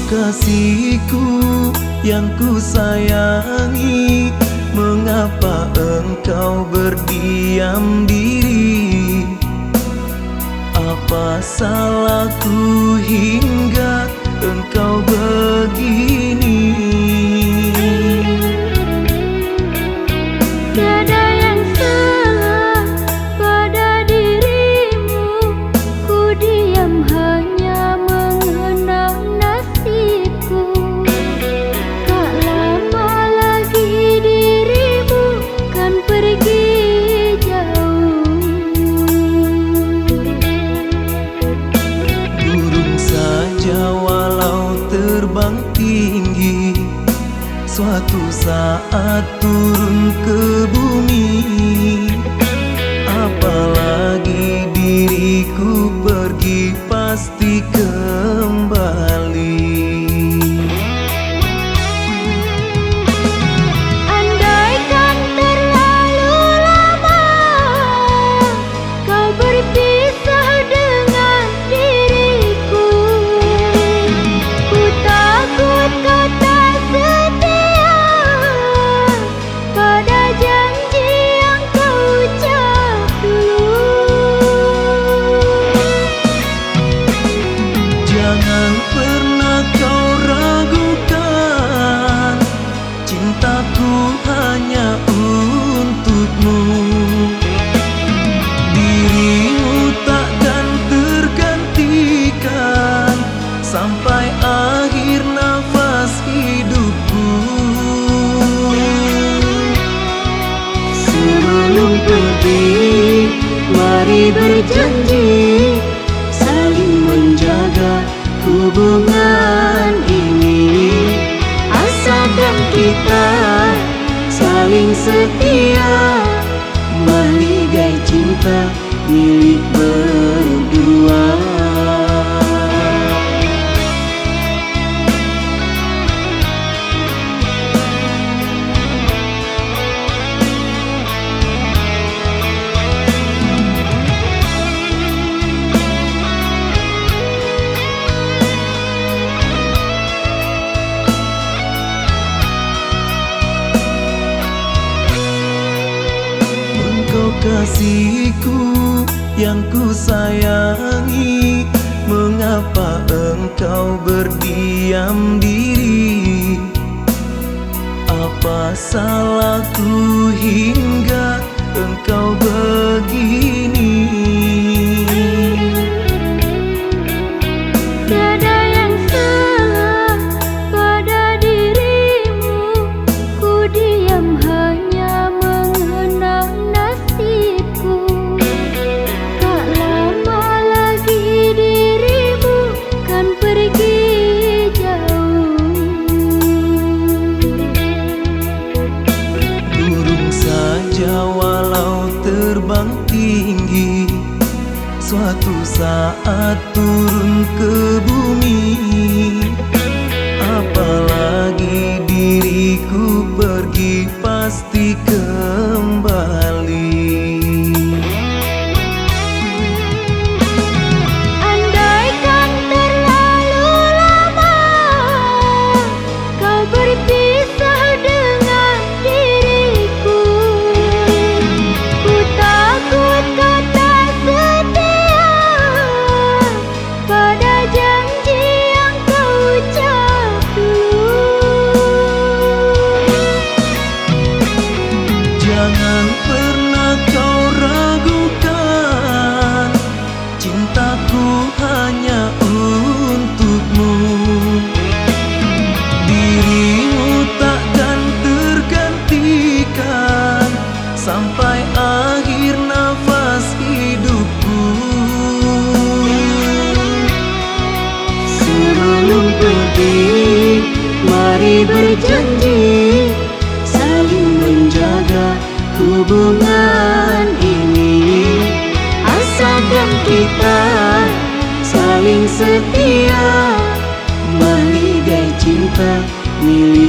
Kasihku yang ku sayangi, mengapa engkau berdiam diri? Apa salahku hingga engkau begini? Tiada yang salah pada dirimu, ku diam hanya mengenang nasibku. Tak lama lagi dirimu kan pergi jauh. Burung saja walau terbang tinggi, suatu saat turun ke bumi. Apalagi diriku pergi pasti kembali. Andaikan terlalu lama kau berpisah dengan diriku, ku takut kau tak setia pada janji yang kau ucap dulu. Jangan pernah kau ragukan, cintaku hanya untukmu. Dirimu takkan tergantikan sampai akhir nafas hidupku. Sebelum pergi, mari berjanji saling menjaga hubungan ini. Asalkan kita saling setia, meligai cinta milik berdua. Kasihku yang ku sayangi, mengapa engkau berdiam diri? Apa salahku hingga engkau begini? Tiada yang salah pada dirimu, ku diam hanya mengenang nasibku. Tak lama lagi dirimu kan pergi jauh. Burung saja walau terbang tinggi, suatu saat turun ke bumi. Apalagi diriku pergi pasti kembali. Andaikan terlalu lama kau berpisah dengan diriku, ku takut kau tak setia pada janji yang kau ucap dulu. Jangan pernah kau ragukan, cintaku hanya untukmu. Dirimu takkan tergantikan sampai akhir nafas hidupku. Sebelum pergi, mari berjanji saling menjaga hubungan ini. Asalkan kita saling setia, meligai cinta milik